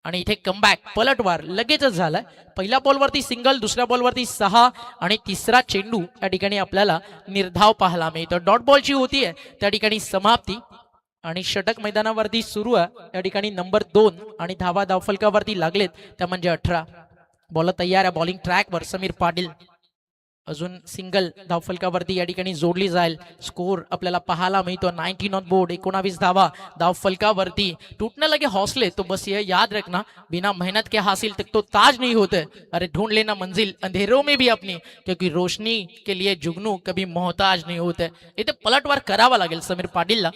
आणि इथे कमबॅक पलटवार लगेचच झालाय. पहिल्या बॉलवरती सिंगल, दुसऱ्या बॉलवरती 6 आणि तिसरा चेंडू या ठिकाणी आपल्याला निर्धाव पाहायला मिळतो. डॉट बॉलची होतीये त्या ठिकाणी समाप्ती आणि षटक मैदानावरती सुरू आहे. या ठिकाणी नंबर 2 आणि धावा धावफलकावरती लागलेत त्या म्हणजे 18. बॉल तयार आहे बॉलिंग ट्रॅकवर. समीर पाटील अजून सिंगल धावफलकावरती या ठिकाणी जोडली जाईल. स्कोर आपल्याला पाहायला मिळतो 19 ऑन बोर्ड, 19 धावा धावफलकावरती. टूटने लगे हौसले तो बस ये याद रखना, बिना मेहनत के हासिल तक तो ताज नहीं होते. अरे ढूंढ लेना मंजिल अंधेरों में भी अपनी, क्योंकि रोशनी के लिए जुगनू कभी मोहताज नहीं होते. इथे पलटवार करावा लागेल समीर पाटीलला.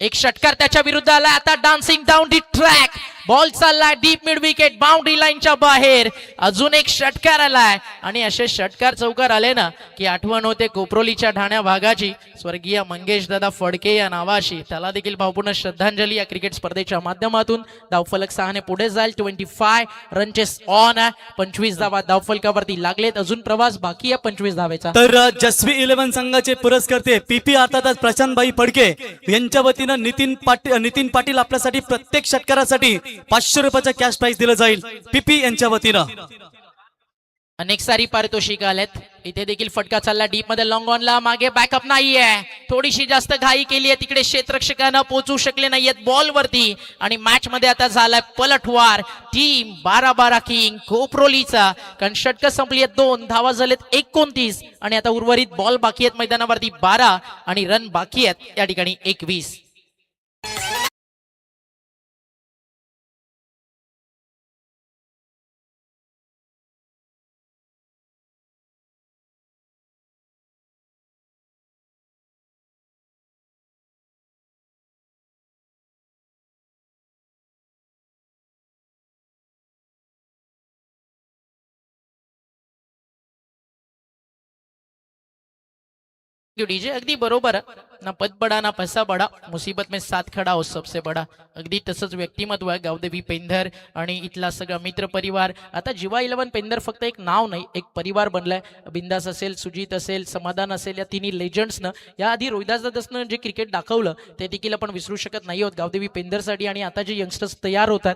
एक षटकार त्याच्या विरुद्ध आला. आता dancing down the track ball चाललाय डीप मिड विकेट बाउंड्री लाईनच्या बाहेर. अजून एक षटकार आलाय आणि असे षटकार चौकार आले ना की आठवण होते कोपरोलीच्या ठाण्या भागाची, स्वर्गीय मंगेश दादा फडके या नावाशी. त्याला देखील भावपूर्ण श्रद्धांजली या क्रिकेट स्पर्धेच्या माध्यमातून. धावफलक 6 ने पुढे जाईल. 25 रनचे ऑन आहे. 25 धावा धावफलकावरती लागलेत. अजून प्रवास बाकी आहे 25 धावेचा. तर जसवी 11 संघाचे पुरस्कर्ते पीपी अर्थातच प्रशांतभाई फडके यांच्या वतीनं नितीन पाटील आपल्यासाठी प्रत्येक षटकारासाठी 500 रुपयाचा कॅश प्राइज दिलं जाईल पीपी यांच्या वतीनं. अनेक सारी पारितोषिक आलेत. इथे देखील फटका चालला डीप मध्ये लॉंग ऑनला. मागे बॅकअप नाहीये. थोडीशी जास्त घाई केली आहे तिकडे क्षेत्ररक्षकांना पोहोचू शकले नाहीयेत बॉल वरती. आणि मॅच मध्ये आता झालाय पलटवार. टीम 12-12 किंग कोपरोलीचा. कारण षटक संपली आहेत 2, धावा झालेत 29 आणि आता उर्वरित बॉल बाकी आहेत मैदानावरती 12 आणि रन बाकी आहेत या ठिकाणी 21. डीजे अगदी बरोबर ना. पद बडा ना पैसा बडा, मुसीबत में साथ खडा हो सबसे बडा. अगदी तसंच व्यक्तिमत्व आहे गावदेवी पेंधर आणि इथला सगळा मित्र परिवार. आता जीवा 11 पेंधर फक्त एक नाव नाही, एक परिवार बनलाय. बिंदास असेल, सुजित असेल, समाधान असेल, या तिन्ही लेजंड्सनं या आधी रोहिदास दादासनं जे क्रिकेट दाखवलं ते देखील आपण विसरू शकत नाही आहोत गावदेवी पेंधरसाठी. आणि आता जे यंगस्टर्स तयार होतात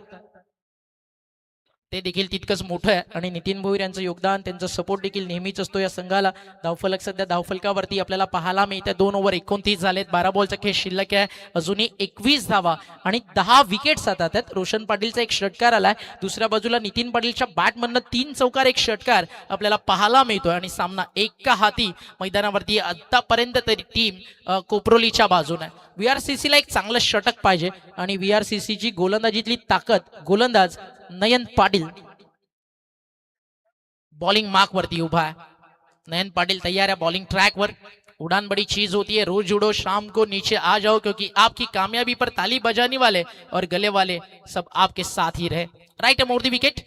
ते देखील तितकंच मोठं आहे. आणि नितीन भोईर यांचं योगदान, त्यांचा सपोर्ट देखील नेहमीच असतो या संघाला. धावफलक सध्या धावफलकावरती आपल्याला पाहायला मिळते. 2 ओव्हर 29 झालेत. 12 बॉलचा खेळ शिल्लक आहे. अजूनही 21 धावा आणि 10 विकेट्स जातात आहेत. रोशन पाटीलचा एक षटकार आलाय. दुसऱ्या बाजूला नितीन पाटीलच्या बॅटमधनं 3 चौकार 1 षटकार आपल्याला पाहायला मिळतोय. आणि सामना एका हाती मैदानावरती आतापर्यंत तरी टीम कोपरोलीच्या बाजूने आहे. VRCC ला एक चांगलं षटक पाहिजे आणि VRCC ची गोलंदाजीतली ताकद, गोलंदाज नयन पाटील बॉलिंग मार्क वरती उभा है. नयन पाटिल तैयार है बॉलिंग ट्रैक पर. उड़ान बड़ी चीज होती है. रोज जुड़ो, शाम को नीचे आ जाओ, क्योंकि आपकी कामयाबी पर ताली बजाने वाले और गले वाले सब आपके साथ ही रहे. राइट मोर दी विकेट.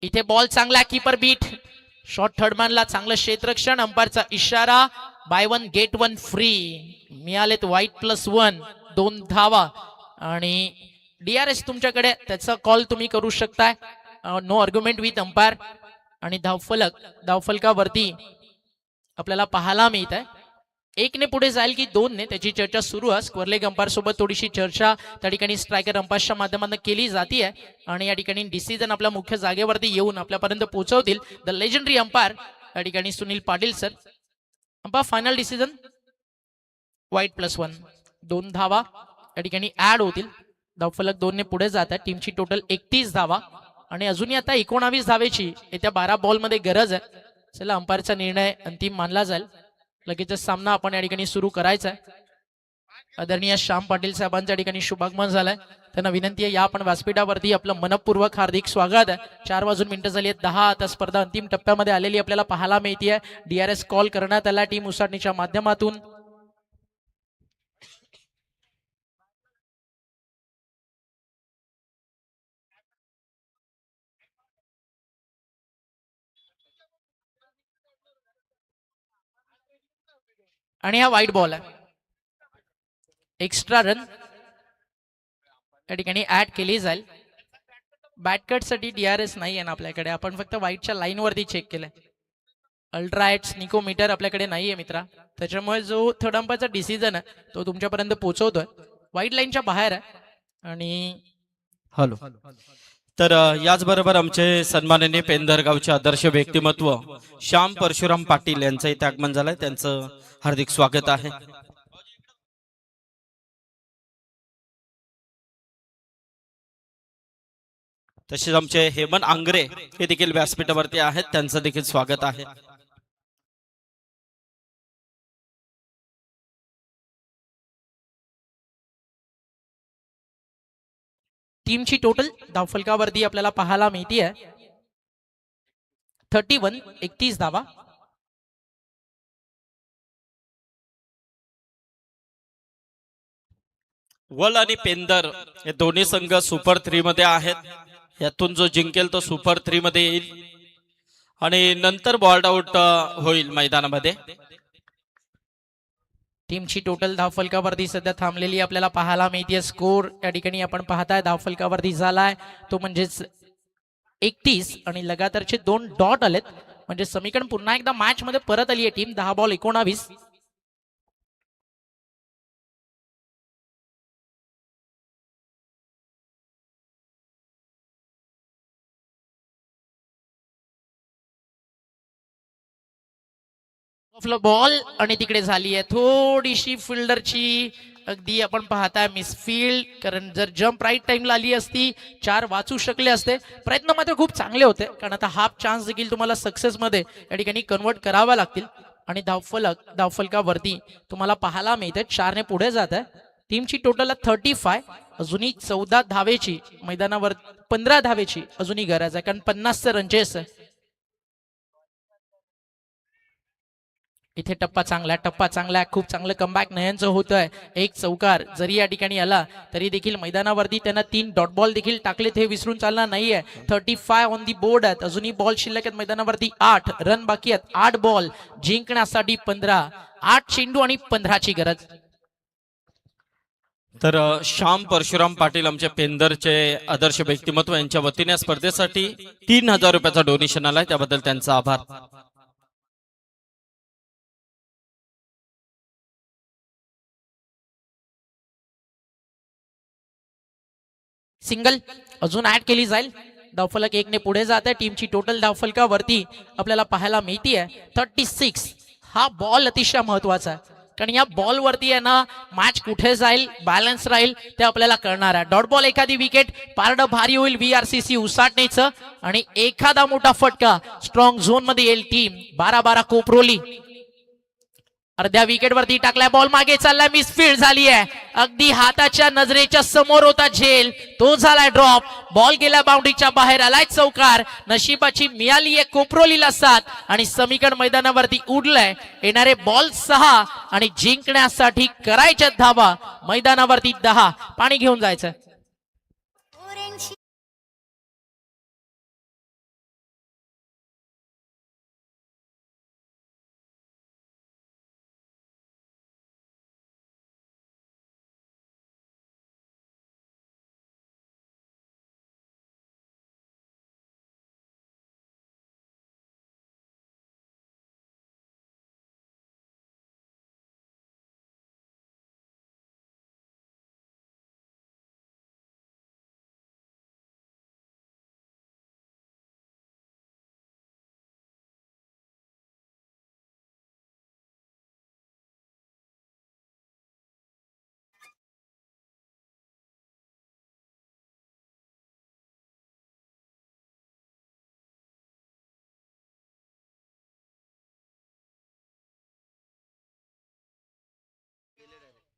इथे बॉल चांगला, कीपर बीट. शॉट थर्डमॅनला चांगलं क्षेत्ररक्षण. अंपायरचा इशारा. Bye 1 gate 1 free. मिळालेत वाईट +1. 2 धावा आणि DRS तुमच्याकडे, त्याचा कॉल तुम्ही करू शकताय. No argument with umpire. आणि धावफलकावरती आपल्याला पाहायला मिळत आहे 1 ने पुढे जाईल की 2 ने, त्याची चर्चा सुरू आहे. स्क्वेअरलेग अंपायर सोबत थोडीशी चर्चा त्या ठिकाणी स्ट्रायकर अंपायरच्या माध्यमातून केली जाते आहे. आणि या ठिकाणी डिसिजन आपल्या मुख्य जागेवरती येऊन आपल्यापर्यंत पोहोचवतील द लेजंडरी अंपायर या ठिकाणी Sunil Patil sir. Umpire final decision वाईट +1. 2 धावा या ठिकाणी ऍड होतील. धावफलक 2 ने पुढे जात आहे. टीमची टोटल 31 धावा आणि अजूनही आता 19 धावेची येत्या 12 बॉलमध्ये गरज आहे. चला, अंपायरचा निर्णय अंतिम मानला जाईल. लगेचच सामना आपण या ठिकाणी सुरू करायचा आहे. आदरणीय श्याम पाटील साहेबांच्या ठिकाणी शुभागमन झालंय. त्यांना विनंती आहे या आपण व्यासपीठावरती आपलं मनपूर्वक हार्दिक स्वागत आहे. 4 वाजून मिनिटं झाली आहेत 10. आता स्पर्धा अंतिम टप्प्यामध्ये आलेली आपल्याला पाहायला मिळते. DRS कॉल करण्यात आला टीम उसाटणीच्या माध्यमातून. आणि हा वाईट बॉल आहे. एक्स्ट्रा रन या ठिकाणी ऍड केली जाईल. बॅटकट साठी DRS नाही आहे ना आपल्याकडे. आपण फक्त वाईटच्या लाईन वरती चेक केलंय. अल्ट्राएट्स निकोमीटर आपल्याकडे नाहीये मित्रा. त्याच्यामुळे जो थर्ड अंपायरचा डिसिजन आहे तो तुमच्यापर्यंत पोहोचवतोय. वाईट लाईनच्या बाहेर आहे. आणि हॅलो. तर याचबरोबर आमचे सन्माननीय पेंधर गावचे आदर्श व्यक्तिमत्व श्याम परशुराम पाटील यांचं इथे आगमन झालंय. त्यांचं हार्दिक स्वागत आहे. तसेच आमचे हेमंत आंग्रे हे देखील व्यासपीठावरती आहेत. त्यांचं देखील स्वागत आहे. टीमची टोटल धावफलकावरती आपल्याला पाहायला मिळते 31. 31 धावा. वल आणि पेंदर हे दोन्ही संघ सुपर 3 मध्ये आहेत. यातून जो जिंकेल तो सुपर 3 मध्ये येईल आणि नंतर बॉल्ड आउट होईल मैदानामध्ये. टीमची टोटल धावफलकावरती सध्या थांबलेली आपल्याला पाहायला मिळते. स्कोर या ठिकाणी आपण पाहताय धावफलकावरती झालाय तो म्हणजेच 31 आणि लगातारचे 2 डॉट आलेत. म्हणजे समीकरण पुन्हा एकदा मॅच मध्ये परत आली आहे टीम. 10 बॉल 19. बॉल आणि तिकडे झाली आहे थोडीशी फिल्डरची अगदी आपण पाहताय मिसफील्ड. कारण जर जम्प राईट टाइमला आली असती 4 वाचू शकले असते. प्रयत्न मात्र खूप चांगले होते कारण आता हाफ चान्स देखील तुम्हाला सक्सेस मध्ये या ठिकाणी कन्वर्ट करावा लागतील. आणि धावफलकावरती तुम्हाला पाहायला मिळते 4 ने पुढे जात आहे. टीमची टोटल 35. अजूनही 14 धावेची मैदानावर 15 धावेची अजूनही गरज आहे कारण 50 रन चेस आहे. इथे टप्पा चांगला खूप चांगलं कमबॅक नयनचं होतंय. एक चौकार जरी या ठिकाणी आला तरी देखील मैदानावरती त्यांना 3 डॉट बॉल देखील टाकलेत हे विसरून चालणार नाहीये. 35 ऑन दी बोर्ड आहेत. अजूनही बॉल शिल्लक आहेत मैदानावरती. 8 रन बाकी आहेत. 8 बॉल जिंकण्यासाठी 15. 8 चेंडू आणि 15ची गरज. तर श्याम परशुराम पाटील आमचे पेंदरचे आदर्श व्यक्तिमत्व यांच्या वतीने या स्पर्धेसाठी 3000 रुपयाचा डोनेशन आलाय त्याबद्दल त्यांचा आभार. सिंगल अजून ऍड केली जाईल. धावफलक 1 ने पुढे जात आहे. टीमची टोटल धावफलकावरती आपल्याला पाहायला मिळतीये 36. हा बॉल अतिशय महत्वाचा आहे कारण या बॉल वरती आहे ना मॅच कुठे जाईल बॅलन्स राहील ते आपल्याला कळणार आहे. डॉट बॉल एखादी विकेट पारड भारी होईल VRCC उसाटणेचं आणि एखादा मोठा फटका स्ट्रॉंग झोन मध्ये येईल. टीम 12-12 कोपरोली अर्ध्या विकेट वरती टाकलाय. बॉल मागे चाललाय. मिसफील्ड झाली आहे. अगदी हाताच्या नजरेच्या समोर होता झेल तो झालाय ड्रॉप. बॉल गेला बाउंड्रीच्या बाहेर आलाय चौकार. नशिबाची मिळाली आहे कोपरोलीला 7 आणि समीकरण मैदानावरती उडलंय. येणारे बॉल 6 आणि जिंकण्यासाठी करायच्या धावा मैदानावरती 10. पाणी घेऊन जायचं.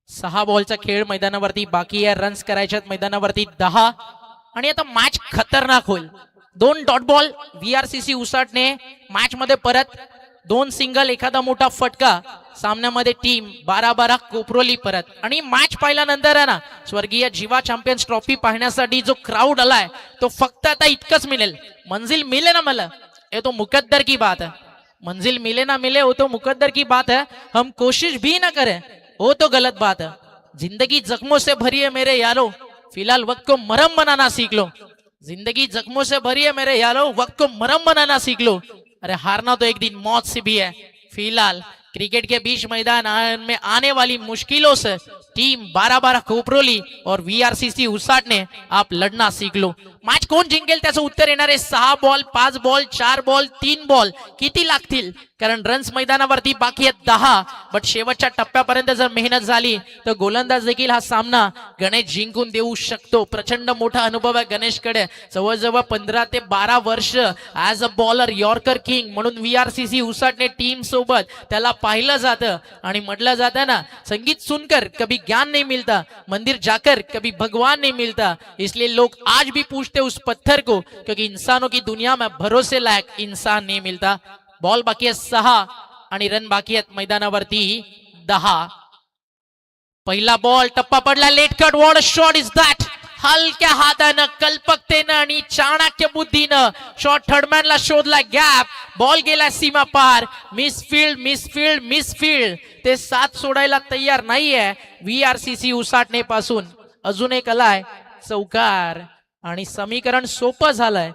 सहा बॉलचा खेळ मैदानावरती बाकी आहे. रन्स करायच्यात मैदानावरती 10 आणि आता मॅच खतरनाक होईल. 2 डॉट बॉल VRCC उसाटणे मॅच मध्ये परत 2 सिंगल एखादा मोठा फटका सामन्यामध्ये टीम 12-12 कोपरोली परत. आणि मॅच पाहिल्यानंतर आहे ना स्वर्गीय जीवा चॅम्पियन्स ट्रॉफी पाहण्यासाठी जो क्राऊड आलाय तो फक्त आता इतकंच मिळेल. मंजिल मिले ना मला ये तो मुकद्दर की बात है. मंजिल मिले ना मिले वो तो मुकद्दर की बात है. हम कोशिश भी ना करें वो तो गलत बात है. जिंदगी जख्मों से भरी है मेरे यारो फिलहाल वक्त को मरहम बनाना सीख लो. जिंदगी जख्मों से भरी है मेरे यारो वक्त को मरहम बनाना सीख लो. अरे हारना तो एक दिन मौत से भी है. फिलहाल क्रिकेट के बीच मैदान में आने वाली मुश्किलों से टीम 12-12 कोपरोली और VRCC उसाटने आप लढना सीख लो. मॅच कोण जिंकेल त्याचं उत्तर येणारे 6 बॉल 5 बॉल 4 बॉल 3 बॉल किती लागतील कारण रन्स मैदानावरती बाकी आहेत 10. बट शेवटच्या टप्प्यापर्यंत जर मेहनत झाली तर गोलंदाज देखील हा सामना गणेश जिंकून देऊ शकतो. प्रचंड मोठा अनुभव आहे गणेशकडे. जवळजवळ 15 ते 12 वर्ष as a bowler yorker king म्हणून VRCC उसाटणे टीम सोबत त्याला पाहिलं जातं आणि म्हटलं जातं ना संगीत सुनकर कभी ज्ञान नहीं मिलता मंदिर जाकर कभी भगवान नहीं मिलता. इसलिए लोग आज भी पूछते उस पत्थर को क्योंकि इंसानों की दुनिया में भरोसे लायक इंसान नहीं मिलता. बॉल बाकी आहे 6 आणि रन बाकी आहेत मैदानावरती 10. पहिला बॉल टप्पा पडला, late cut. What a shot is that. हलक्या हातानं, कल्पकतेनं आणि चाणक्य बुद्धीनं शॉट थर्डमॅनला शोधला गॅप. बॉल गेला सीमा पार. मिसफिल्ड. ते साथ सोडायला तयार नाहीये VRCC उसाटणे पासून. अजून एक आलाय चौकार आणि समीकरण सोपं झालंय.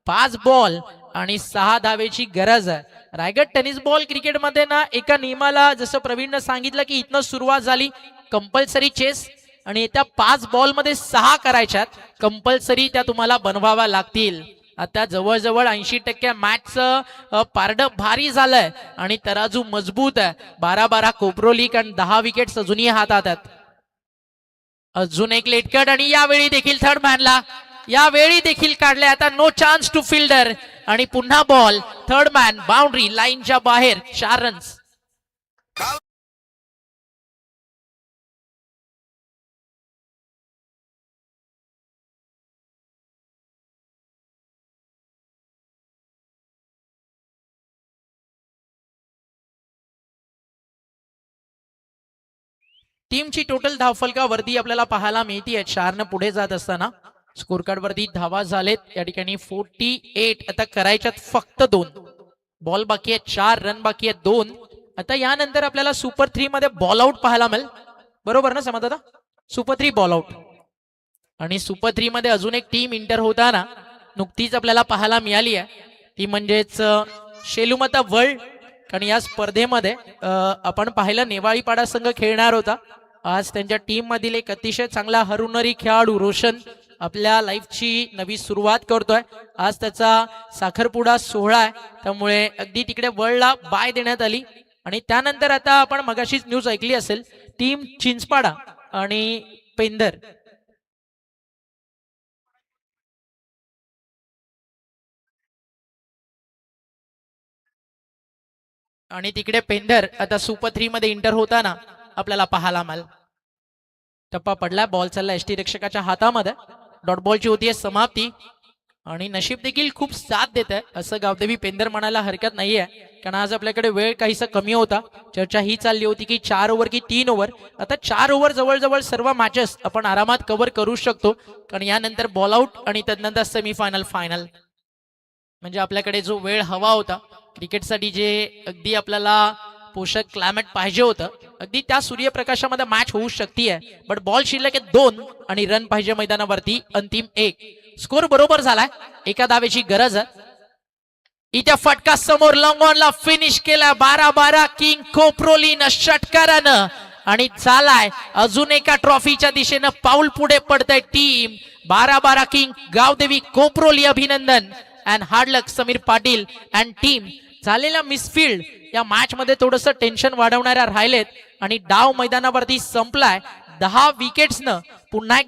5 बॉल आणि 6 धावेची गरज आहे. रायगड टेनिस बॉल क्रिकेटमध्ये ना एका नियमाला, जसं प्रवीणनं सांगितलं की इथनं सुरुवात झाली कंपल्सरी चेस, आणि येत्या 5 बॉल मध्ये 6 करायच्यात कंपल्सरी, त्या तुम्हाला बनवाव्या लागतील. आता जवळजवळ 80% मॅचचं पारडं भारी झालंय आणि तराजू मजबूत आहे. 12 कोपरोलिक आणि 10 विकेट्स अजूनही हातात आहेत. अजून एक लेटकट आणि यावेळी देखील थर्ड मॅनला, यावेळी देखील काढले. आता नो चान्स टू फिल्डर आणि पुन्हा बॉल. थर्ड मॅन बाउंड्री लाईनच्या बाहेर. 4 रन्स. टीमची टोटल धावफलकावरती आपल्याला पाहायला मिळते 4 पुढे जात असताना. स्कोर कार्ड वरती धावा झालेत या ठिकाणी 48. आता करायच्यात फक्त 2 बॉल बाकी आहेत. 4 रन बाकी आहेत 2. आता यानंतर आपल्याला सुपर 3 मध्ये बॉल आउट पाहायला मिळेल. बरोबर ना समज? आता सुपर 3 बॉल आउट. आणि सुपर 3 मध्ये अजून एक टीम इंटर होताना नुकतीच आपल्याला पाहायला मिळाली आहे. ती म्हणजेच शेलुमता वर्ल्ड. आणि या स्पर्धेमध्ये आपण पाहिलं नेवाळीपाडा संघ खेळणार होता. आज त्यांच्या टीम मधील एक अतिशय चांगला हरुनरी खेळाडू रोशन आपल्या लाईफची नवी सुरुवात करतोय. आज त्याचा साखरपुडा सोहळा आहे, त्यामुळे अगदी तिकडे वर्ल्डला बाय देण्यात आली. आणि त्यानंतर आता आपण मगाशीच न्यूज ऐकली असेल, टीम चिंचपाडा आणि पेंदर आणि तिकडे पेंदर आता सुपर 3 मध्ये इंटर होताना आपल्याला पाहायला मिळेल. टप्पा पडला, बॉल चालला एसटी रक्षकाच्या हातामध्ये. डॉट बॉलची होतीये समाप्ती आणि नशीब देखील खूप साथ देत आहे असं गावदेवी पेंदर म्हणायला हरकत नाहीये, कारण आज आपल्याकडे वेळ काहीसा कमी होता. चर्चा ही चालली होती की 4 ओव्हर की 3 ओव्हर. आता 4 ओव्हर जवळजवळ सर्व मॅचेस आपण आरामात कव्हर करू शकतो, कारण यानंतर बॉल आउट आणि त्यानंतर सेमीफायनल, फायनल. म्हणजे आपल्याकडे जो वेळ हवा होता क्रिकेटसाठी, जे अगदी आपल्याला पोषक क्लायमेट पाहिजे होतं, अगदी त्या सूर्यप्रकाशामध्ये मॅच होऊ शकते. बट बॉल शिल्लक आहे 2 आणि रन पाहिजे मैदानावरती अंतिम 1. स्कोर बरोबर झालाय, 1 धावेची गरज आहे. इथे फटका समोर लॉंग ऑनला फिनिश केला 12 किंग कोपरोलीनं षटकारानं. आणि झालाय अजून एका ट्रॉफीच्या दिशेनं पाऊल पुढे पडतंय टीम. 12 किंग गावदेवी कोपरोली. अभिनंदन and hard luck Sameer Patil and team. झालेला मिसफिल्ड या मॅच मध्ये थोडंसं टेन्शन वाढवणाऱ्या राहिलेत आणि डाव मैदानावरती संपलाय 10 विकेट्सनं. पुन्हा एकदा